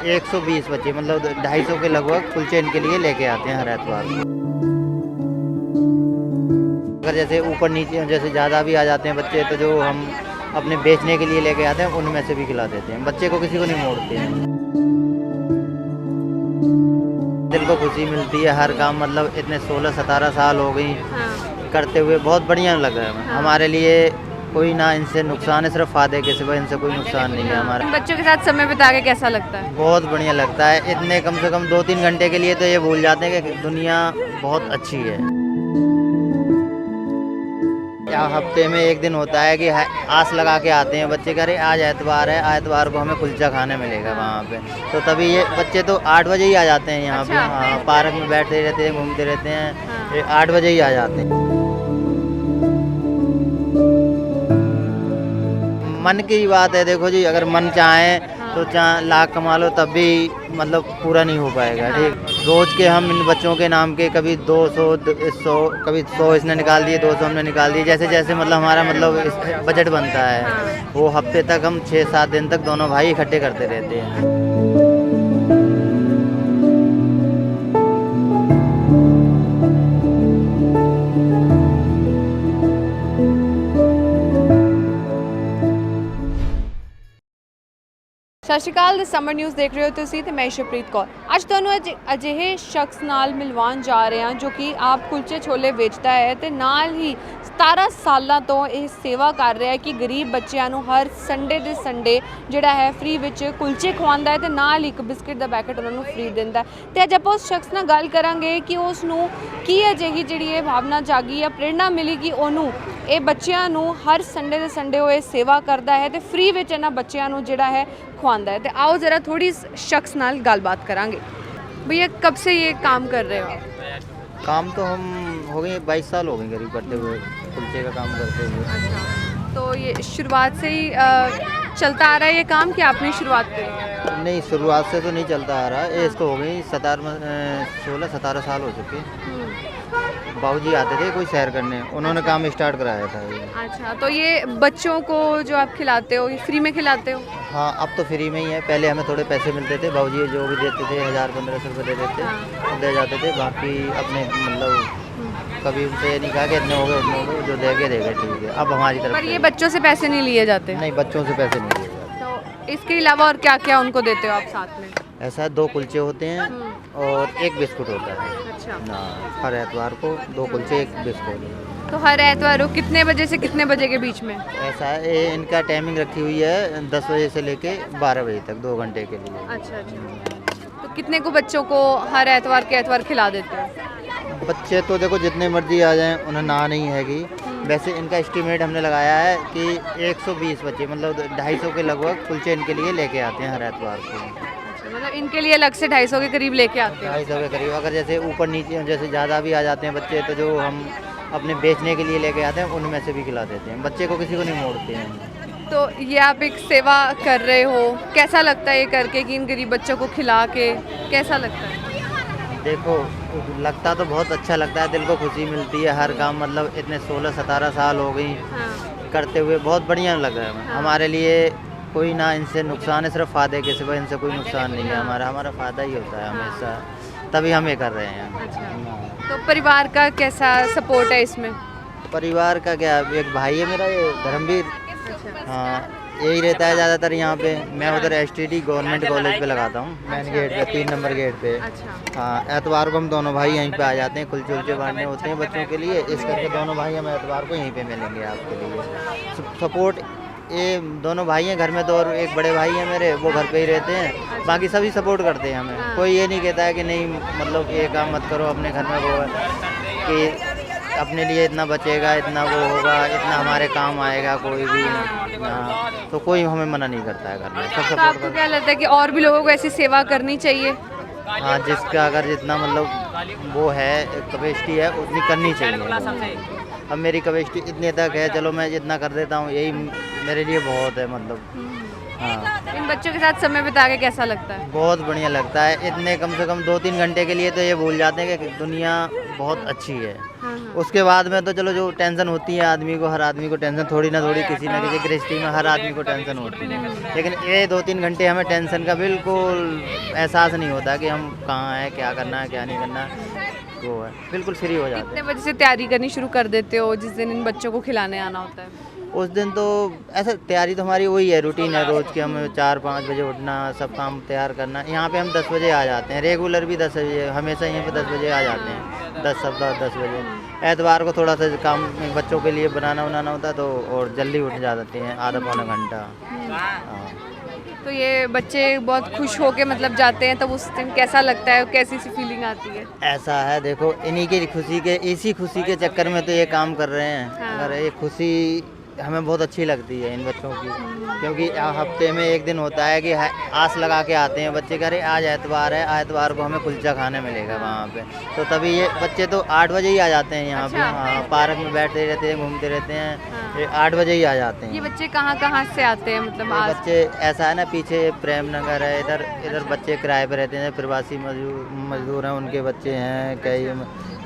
120 बच्चे मतलब 250 के लगभग फुल चेन के लिए लेके आते हैं हर एतवार को। अगर जैसे ऊपर नीचे जैसे ज़्यादा भी आ जाते हैं बच्चे तो जो हम अपने बेचने के लिए लेके आते हैं उनमें से भी खिला देते हैं। बच्चे को किसी को नहीं मोड़ते हैं। दिल को खुशी मिलती है हर काम मतलब इतने 16-17 साल हो गई करते हुए बहुत बढ़िया लग रहा है। हमारे लिए कोई ना इनसे नुकसान है, सिर्फ फायदे के सिवा इनसे कोई नुकसान नहीं है हमारा। बच्चों के साथ समय बिता के कैसा लगता है? बहुत बढ़िया लगता है। इतने कम से कम 2-3 घंटे के लिए तो ये भूल जाते हैं कि दुनिया बहुत अच्छी है। या हफ्ते में एक दिन होता है कि आस लगा के आते हैं बच्चे, कह रहे आज एतवार है, आतवार को हमें कुलचा खाने मिलेगा वहाँ पे। तो तभी ये बच्चे तो 8 बजे ही आ जाते हैं यहाँ पे। हाँ, पार्क में बैठते रहते हैं, घूमते रहते हैं। ये 8 बजे ही आ जाते हैं। मन की बात है, देखो जी, अगर मन चाहे तो लाख कमा लो तब भी मतलब पूरा नहीं हो पाएगा। ठीक, रोज के हम इन बच्चों के नाम के कभी 200 100 कभी 100 इसने निकाल दिए, 200 हमने निकाल दिए, जैसे जैसे मतलब हमारा मतलब बजट बनता है। वो हफ्ते तक हम 6-7 दिन तक दोनों भाई इकट्ठे करते रहते हैं। ਸਤਿ ਸ਼੍ਰੀ ਅਕਾਲ, ਸਮਰ ਨਿਊਜ਼ ਦੇਖ ਰਹੇ ਹੋ ਤੁਸੀਂ ਤੇ ਮੈਂ ਸ਼ਪ੍ਰੀਤ ਕੌਰ। ਅੱਜ ਤੁਹਾਨੂੰ ਅਜਿਹੇ ਸ਼ਖਸ ਨਾਲ ਮਿਲਵਾਉਣ ਜਾ ਰਹੇ ਹਾਂ ਜੋ ਕਿ ਆਪ ਕੁਲਚੇ ਛੋਲੇ ਵੇਚਦਾ ਹੈ ਤੇ ਨਾਲ ਹੀ 17 ਸਾਲਾਂ ਤੋਂ ਇਹ ਸੇਵਾ ਕਰ ਰਿਹਾ ਹੈ ਕਿ ਗਰੀਬ ਬੱਚਿਆਂ ਨੂੰ ਹਰ ਸੰਡੇ ਦੇ ਸੰਡੇ ਜਿਹੜਾ ਹੈ ਫ੍ਰੀ ਵਿੱਚ ਕੁਲਚੇ ਖਵਾਉਂਦਾ ਹੈ ਤੇ ਨਾਲ ਇੱਕ ਬਿਸਕਿਟ ਦਾ ਪੈਕੇਟ ਉਹਨਾਂ ਨੂੰ ਫ੍ਰੀ ਦਿੰਦਾ ਹੈ। ਤੇ ਅੱਜ ਆਪਾਂ ਉਸ ਸ਼ਖਸ ਨਾਲ ਗੱਲ ਕਰਾਂਗੇ ਕਿ ਉਸ ਨੂੰ ਕੀ ਅਜਿਹੀ ਜਿਹੜੀ ਇਹ ਭਾਵਨਾ ਜਾਗੀ ਜਾਂ ਪ੍ਰੇਰਣਾ ਮਿਲੀ ਕਿ ਉਹਨੂੰ ਇਹ ਬੱਚਿਆਂ ਨੂੰ ਹਰ ਸੰਡੇ ਦੇ ਸੰਡੇ ਉਹ ਇਹ ਸੇਵਾ ਕਰਦਾ ਹੈ ਤੇ ਫ੍ਰੀ ਵਿੱਚ ਇਹਨਾਂ ਬੱਚਿਆਂ ਨੂੰ ਜਿਹੜਾ है खुआंदा है। तो आओ ज़रा थोड़ी शख्स नाल गलबात करांगे। भैया कब से ये काम कर रहे हो आप? काम तो हम हो गए 22 साल हो गए करीब करते हुए, कुलचे का काम करते हुए। अच्छा, तो ये शुरुआत से ही चलता आ रहा है ये काम कि आपने शुरुआत करी? नहीं, शुरुआत से तो नहीं चलता आ रहा है। इसको हो गई 16-17 साल हो चुके। बाबूजी आते थे कोई सैर करने, उन्होंने काम स्टार्ट कराया था ये। अच्छा, तो ये बच्चों को जो आप खिलाते हो ये फ्री में खिलाते हो? हाँ, अब तो फ्री में ही है। पहले हमें थोड़े पैसे मिलते थे, बाबूजी जो भी देते थे 1000-1500 रुपये दे देते दे जाते थे। बाकी अपने मतलब कभी उनसे नहीं कहा कि इतने हो गए उतने हो गए, जो देगे ठीक है। अब हमारी तरफ पर ये बच्चों से पैसे नहीं लिए जाते? नहीं, बच्चों से पैसे नहीं लिए जाते। तो इसके अलावा और क्या क्या उनको देते हो आप साथ में? ऐसा 2 कुलचे होते हैं और 1 बिस्कुट होता है। अच्छा, हर एतवार को 2 कुलचे 1 बिस्कुट। तो हर एतवार को कितने बजे से कितने बजे के बीच में? ऐसा है, इनका टाइमिंग रखी हुई है 10 बजे से लेके 12 बजे तक, 2 घंटे के लिए। अच्छा अच्छा, तो कितने को बच्चों को हर एतवार के एतवार खिला देते हो? बच्चे तो देखो जितने मर्जी आ जाएं, उन्हें ना नहीं हैगी। वैसे इनका एस्टीमेट हमने लगाया है कि 120 बच्चे मतलब 250 के लगभग फुल चेन के लिए लेके आते हैं हर एतवार को। मतलब इनके लिए अलग से 250 के करीब लेके आते हैं? 250 के करीब। अगर जैसे ऊपर नीचे जैसे ज़्यादा भी आ जाते हैं बच्चे तो जो हम अपने बेचने के लिए लेके आते हैं उनमें से भी खिला देते हैं। बच्चे को किसी को नहीं मोड़ते हैं। तो ये आप एक सेवा कर रहे हो, कैसा लगता है ये करके कि इन गरीब बच्चों को खिला के कैसा लगता है? देखो, लगता तो बहुत अच्छा लगता है, दिल को खुशी मिलती है हर काम मतलब इतने 16-17 साल हो गई करते हुए बहुत बढ़िया लग रहा है। हमारे लिए कोई ना इनसे नुकसान है, सिर्फ फायदे के सिवा इनसे कोई नुकसान नहीं है। हमारा फ़ायदा ही होता है हमेशा, तभी हम ये कर रहे हैं। अच्छा, तो परिवार का कैसा सपोर्ट है इसमें? परिवार का क्या, एक भाई है मेरा ये धर्मवीर। हाँ, यही रहता है ज़्यादातर यहाँ पे। मैं उधर STD गवर्नमेंट कॉलेज पे लगाता हूँ, मेन गेट पे, 3 नंबर गेट पे। हाँ, एतवार को हम दोनों भाई यहीं पे आ जाते हैं, कुलचे उलचे बांटने होते हैं बच्चों के लिए। इस करके दोनों भाई हम एतवार को यहीं पे मिलेंगे आपके लिए। सपोर्ट ये दोनों भाई हैं घर में तो, और एक बड़े भाई हैं मेरे, वो घर पे ही रहते हैं। बाकी सभी सपोर्ट करते हैं हमें। कोई ये नहीं कहता है कि नहीं मतलब ये काम मत करो अपने घर में, वो कि अपने लिए इतना बचेगा, इतना वो होगा, इतना हमारे काम आएगा कोई भी। हाँ, तो कोई हमें मना नहीं करता है घर में, सब तो सपोर्ट आपको करते क्या लगता है कि और भी लोगों को ऐसी सेवा करनी चाहिए? हैं। हाँ, जिसका अगर जितना मतलब वो है कैपेसिटी है उतनी करनी चाहिए। अब मेरी कैपेसिटी इतने तक है, चलो मैं जितना कर देता हूँ, यही मेरे लिए बहुत है मतलब। हाँ, इन बच्चों के साथ समय बिता के कैसा लगता है? बहुत बढ़िया लगता है। इतने कम से कम 2-3 घंटे के लिए तो ये भूल जाते हैं कि दुनिया बहुत अच्छी है। हाँ, हाँ। उसके बाद में तो चलो जो टेंशन होती है आदमी को, हर आदमी को टेंशन थोड़ी ना थोड़ी किसी ना किसी गृहस्थी में हर आदमी को टेंशन होती है, लेकिन ये 2-3 घंटे हमें टेंशन का बिल्कुल एहसास नहीं होता कि हम कहाँ हैं, क्या करना है, क्या नहीं करना है। वो है, बिल्कुल फ्री हो जाते कितने बजे से तैयारी करनी शुरू कर देते हो जिस दिन इन बच्चों को खिलाने आना होता है? हैं। उस दिन तो ऐसा तैयारी तो हमारी वही है, रूटीन है रोज़ की। हम 4-5 बजे उठना, सब काम तैयार करना। यहाँ पे हम 10 बजे आ जाते हैं, रेगुलर भी 10 बजे, हमेशा यहीं पे 10 बजे आ जाते हैं। 10 बजे। एतवार को थोड़ा सा काम बच्चों के लिए बनाना होता है तो और जल्दी उठ जाते हैं, आधा पौना घंटा। हाँ। तो ये बच्चे बहुत खुश होके मतलब जाते हैं, तब उस दिन कैसा लगता है, कैसी सी फीलिंग आती है? ऐसा है, देखो इन्हीं की खुशी के, इसी खुशी के चक्कर में तो ये काम कर रहे हैं। हाँ। अगर ये खुशी हमें बहुत अच्छी लगती है इन बच्चों की, क्योंकि हफ्ते में एक दिन होता है कि आस लगा के आते हैं बच्चे, कह रहे आज एतवार है, एतवार को हमें कुलचा खाने मिलेगा वहाँ पे। तो तभी ये बच्चे तो 8 बजे ही आ जाते हैं यहाँ पे। अच्छा। हाँ, पार्क में बैठते रहते हैं, घूमते रहते हैं। हाँ। ये 8 बजे ही आ जाते हैं। ये बच्चे कहाँ से आते हैं मतलब ये आज? बच्चे ऐसा है ना, पीछे प्रेम नगर है, इधर बच्चे किराए पे रहते हैं, प्रवासी मजदूर हैं, उनके बच्चे हैं कई।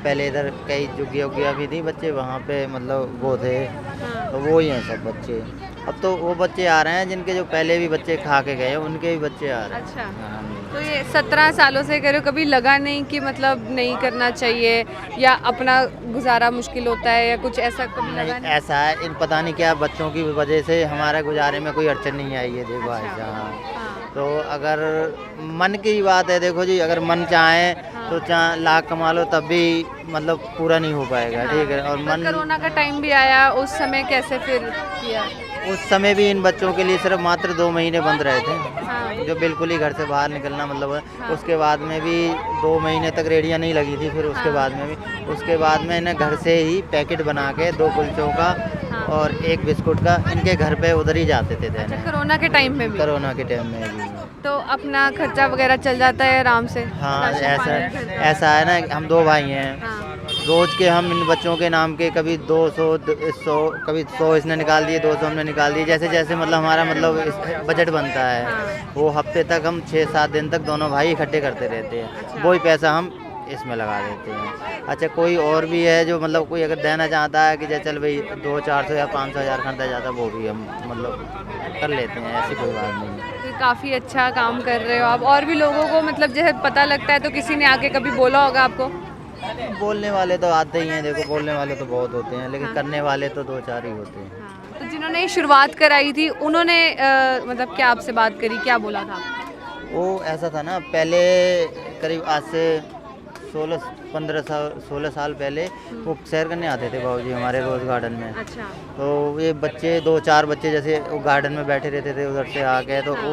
पहले इधर कई झुग्गियाँ उग्गियाँ भी थी, बच्चे वहाँ पे मतलब वो थे, हाँ। तो वो ही हैं सब बच्चे। अब तो वो बच्चे आ रहे हैं जिनके जो पहले भी बच्चे खा के गए हैं, उनके भी बच्चे आ रहे हैं। अच्छा। हाँ। तो ये 17 सालों से करो, कभी लगा नहीं कि मतलब नहीं करना चाहिए या अपना गुजारा मुश्किल होता है या कुछ ऐसा कभी लगा नहीं? ऐसा है, इन पता नहीं क्या बच्चों की वजह से हमारे गुजारे में कोई अड़चन नहीं आई है। देखो अच्छा। ऐसा, हाँ। हाँ। तो अगर मन की बात है, देखो जी, अगर मन चाहे तो लाख कमा लो तब भी मतलब पूरा नहीं हो पाएगा। ठीक है। और मन, कोरोना का टाइम भी आया, उस समय कैसे फिर किया? उस समय भी इन बच्चों के लिए सिर्फ मात्र 2 महीने बंद रहे थे, हाँ। जो बिल्कुल ही घर से बाहर निकलना मतलब है। हाँ। उसके बाद में भी 2 महीने तक रेडियाँ नहीं लगी थी। फिर उसके हाँ। बाद में भी, उसके बाद में इन्हें घर से ही पैकेट बना के 2 कुलचों का हाँ। और 1 बिस्कुट का इनके घर पे उधर ही जाते थे अच्छा, देने। कोरोना के टाइम में भी? कोरोना के टाइम में भी। तो अपना खर्चा वगैरह चल जाता है आराम से? हाँ, राशन पानी खर्चा? ऐसा है ना, हम 2 भाई हैं। हाँ। रोज़ के हम इन बच्चों के नाम के कभी 200 100, कभी 100 इसने निकाल दिए, 200 हमने निकाल दिए, जैसे जैसे मतलब हमारा मतलब बजट बनता है। हाँ। वो हफ्ते तक हम 6-7 दिन तक दोनों भाई इकट्ठे करते रहते हैं। अच्छा। वही पैसा हम इसमें लगा देते हैं। अच्छा, कोई और भी है जो मतलब कोई अगर देना चाहता है कि चल भाई 200-400 या 500 हज़ार खर्चा जाता है, वो भी हम मतलब कर लेते हैं, ऐसी कोई बात नहीं है। तो काफ़ी अच्छा काम कर रहे हो आप। और भी लोगों को मतलब जैसे पता लगता है तो किसी ने आके कभी बोला होगा आपको? बोलने वाले तो आते ही हैं, देखो बोलने वाले तो बहुत होते हैं, लेकिन करने वाले तो 2-4 ही होते हैं। हाँ। तो जिन्होंने ये शुरुआत कराई थी उन्होंने मतलब क्या आपसे बात करी, क्या बोला था? वो ऐसा था ना, पहले करीब आज से 16 साल पहले वो सैर करने आते थे बाबूजी हमारे रोज़ गार्डन में। अच्छा। तो ये बच्चे 2-4 बच्चे जैसे वो गार्डन में बैठे रहते थे, उधर से आके तो वो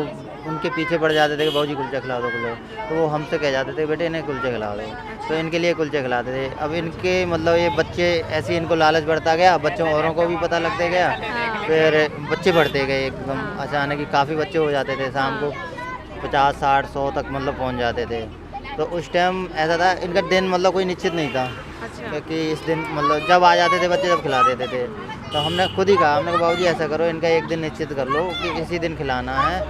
उनके पीछे पड़ जाते थे कि बाबूजी कुलचा खिला दो, कुलचा। तो वो हमसे कह जाते थे बेटे इन्हें कुलचे खिला दो, तो इनके लिए कुलचे खिलाते थे। अब इनके मतलब ये बच्चे ऐसे इनको लालच बढ़ता गया, बच्चों औरों को भी पता लगते गया, हाँ। फिर बच्चे बढ़ते गए एकदम अचानक ही। काफ़ी बच्चे हो जाते थे, शाम को 50, 60, 100 तक मतलब पहुंच जाते थे। तो उस टाइम ऐसा था, इनका दिन मतलब कोई निश्चित नहीं था। अच्छा। क्योंकि इस दिन मतलब जब आ जाते थे बच्चे तब खिला देते थे। तो हमने खुद ही कहा, हमने कहा बाबूजी ऐसा करो, इनका एक दिन निश्चित कर लो कि इसी दिन खिलाना है,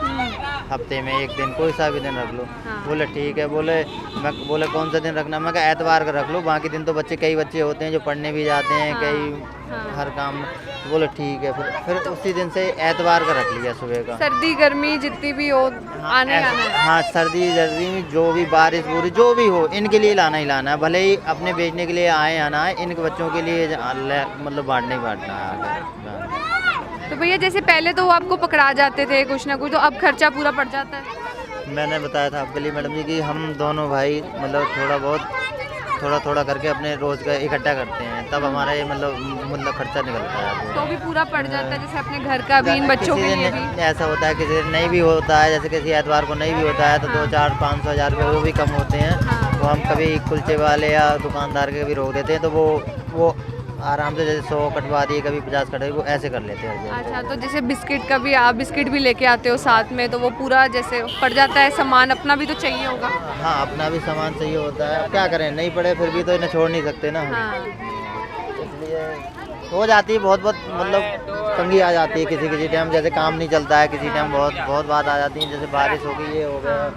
हफ्ते में एक दिन कोई सा भी दिन रख लो। हाँ। बोले ठीक है। बोले कौन सा दिन रखना? मैं कहा एतवार का रख लो, बाकी दिन तो बच्चे, कई बच्चे होते हैं जो पढ़ने भी जाते हैं, हाँ। कई हाँ। हर काम। बोले ठीक है। फिर उसी दिन से एतवार का रख लिया सुबह का। सर्दी गर्मी जितनी भी हो आने आना है। हाँ, सर्दी जर्दी में जो भी बारिश बुरी जो भी हो, इनके लिए लाना ही लाना है, भले ही अपने बेचने के लिए आए या ना आए, इनके बच्चों के लिए मतलब बांटना ही बांटना है आगे। तो भैया जैसे पहले तो वो आपको पकड़ा जाते थे कुछ ना कुछ, तो अब खर्चा पूरा पड़ जाता है? मैंने बताया था आपके लिए मैडम जी कि हम दोनों भाई मतलब थोड़ा थोड़ा करके अपने रोज़ का इकट्ठा करते हैं, तब हमारा ये मतलब खर्चा निकलता है। तो भी पूरा पड़ जाता है, जैसे अपने घर का भी, इन बच्चों किसी के लिए दिन भी? ऐसा होता है, किसी दिन नहीं भी होता है, जैसे किसी एतवार को नहीं भी होता है तो हाँ। 2-4-500 हज़ार रुपये वो भी कम होते हैं। हाँ। तो हम कभी कुलचे वाले या दुकानदार के भी रोक देते हैं, तो वो आराम से जैसे 100 कटवा दिए, कभी 50 कटवाई, वो ऐसे कर लेते हैं। अच्छा, तो जैसे बिस्किट का भी, आप बिस्किट भी लेके आते हो साथ में, तो वो पूरा जैसे पड़ जाता है, सामान अपना भी तो चाहिए होगा? हाँ, अपना भी सामान चाहिए होता है, क्या करें, नहीं पड़े फिर भी तो इन्हें छोड़ नहीं सकते ना हम। हाँ। इसलिए हो जाती है बहुत मतलब तंगी आ जाती है किसी किसी टाइम, जैसे काम नहीं चलता है, किसी टाइम बहुत बहुत बात आ जाती है, जैसे बारिश हो गई, ये हो गया,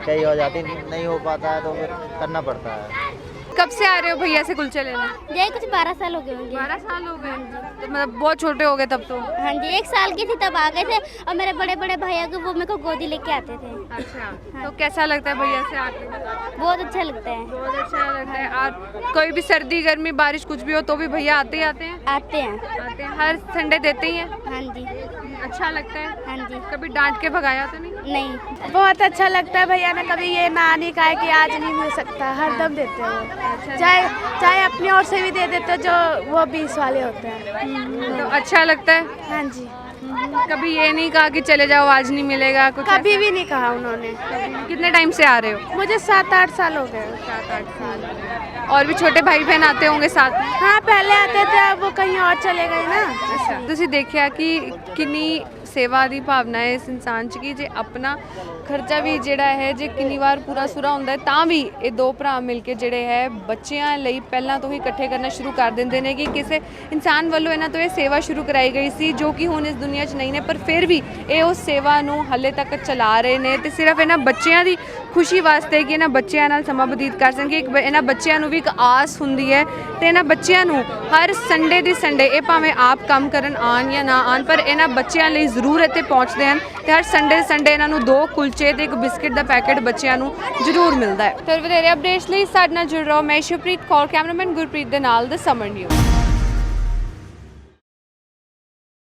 कहीं हो जाती, नहीं हो पाता है तो फिर करना पड़ता है। कब से आ रहे हो भैया से कुलचे लेने? यही कुछ 12 साल हो गए होंगे। 12 साल हो गए, तो मतलब बहुत छोटे हो गए तब तो। हाँ जी, 1 साल की थी तब आ गए थे, और मेरे बड़े बड़े भैया को वो मेरे को गोदी लेके आते थे। अच्छा, तो कैसा लगता है भैया से आके? बहुत अच्छा लगता है। बहुत अच्छा लगता है। और कोई भी सर्दी गर्मी बारिश कुछ भी हो तो भी भैया आते ही आते हैं? आते हैं। आते हैं, हर संडे देते ही हैं? हाँ जी। अच्छा लगता है। हाँ जी। कभी डांट के भगाया तो नहीं? नहीं। बहुत अच्छा लगता है, भैया ने कभी ये ना नहीं कहा है कि आज नहीं मिल सकता, हर दम देते हो। चाहे चाहे अपनी ओर से भी दे देते हो, जो वो 20 वाले होते हैं। तो अच्छा लगता है। हाँ जी, कभी ये नहीं कहा कि चले जाओ आज नहीं मिलेगा कुछ? कभी भी नहीं कहा उन्होंने। कितने टाइम से आ रहे हो? मुझे 7-8 साल हो गए। 7-8 साल। और भी छोटे भाई बहन आते होंगे साथ में? हाँ, पहले आते थे, अब वो कहीं और चले गए ना। ਤੁਸੀਂ ਦੇਖਿਆ ਕਿ ਕਿੰਨੀ ਸੇਵਾ ਦੀ ਭਾਵਨਾ ਹੈ ਇਸ ਇਨਸਾਨ 'ਚ ਕਿ ਜੇ ਆਪਣਾ ਖਰਚਾ ਵੀ ਜਿਹੜਾ ਹੈ ਜੇ ਕਿੰਨੀ ਵਾਰ ਪੂਰਾ ਸੁਰਾ ਹੁੰਦਾ ਹੈ ਤਾਂ ਵੀ ਇਹ ਦੋ ਭਰਾ ਮਿਲ ਕੇ ਜਿਹੜੇ ਹੈ ਬੱਚਿਆਂ ਲਈ ਪਹਿਲਾਂ ਤੋਂ ਹੀ ਇਕੱਠੇ ਕਰਨਾ ਸ਼ੁਰੂ ਕਰ ਦਿੰਦੇ ਨੇ ਕਿ ਕਿਸੇ ਇਨਸਾਨ ਵੱਲੋਂ ਇਹਨਾਂ ਤੋਂ ਇਹ ਸੇਵਾ ਸ਼ੁਰੂ ਕਰਾਈ ਗਈ ਸੀ ਜੋ ਕਿ ਹੁਣ ਇਸ ਦੁਨੀਆ 'ਚ ਨਹੀਂ ਨੇ, ਪਰ ਫਿਰ ਵੀ ਇਹ ਉਸ ਸੇਵਾ ਨੂੰ ਹਾਲੇ ਤੱਕ ਚਲਾ ਰਹੇ ਨੇ ਤੇ ਸਿਰਫ ਇਹਨਾਂ ਬੱਚਿਆਂ ਦੀ ਖੁਸ਼ੀ ਵਾਸਤੇ ਕਿ ਇਹਨਾਂ ਬੱਚਿਆਂ ਨਾਲ ਸਮਾਂ ਬਤੀਤ ਕਰ ਸਕਣਗੇ। ਇਹਨਾਂ ਬੱਚਿਆਂ ਨੂੰ ਵੀ ਇੱਕ ਆਸ ਹੁੰਦੀ ਹੈ ਤੇ ਇਹਨਾਂ ਬੱਚਿਆਂ ਨੂੰ ਹਰ ਸੰਡੇ ਦੀ ਸੰਡੇ ਇਹ ਭਾਵੇਂ ਆਪ ਕੰਮ ਕਰਨ ਆਉਣ ਜਾਂ ਨਾ ਆਉਣ, ਪਰ ਇਹਨਾਂ ਬੱਚਿਆਂ ਲਈ ਜ਼ਰੂਰ ਇੱਥੇ ਪਹੁੰਚਦੇ ਹਨ ਤੇ ਹਰ ਸੰਡੇ ਸੰਡੇ ਇਹਨਾਂ ਨੂੰ 2 ਕੁਲਚੇ ਤੇ 1 ਬਿਸਕਿਟ ਦਾ ਪੈਕੇਟ ਬੱਚਿਆਂ ਨੂੰ ਜ਼ਰੂਰ ਮਿਲਦਾ ਹੈ। ਤੇ ਵਧੇਰੇ ਅਪਡੇਟਸ ਲਈ ਸਾਡੇ ਨਾਲ ਜੁੜ ਰਹੋ। ਮੈਂ ਸ਼ੁਭਪ੍ਰੀਤ ਕੌਰ, ਕੈਮਰਾਮੈਨ ਗੁਰਪ੍ਰੀਤ ਦੇ ਨਾਲ ਦ ਸਮਰ ਨਿਊਜ਼।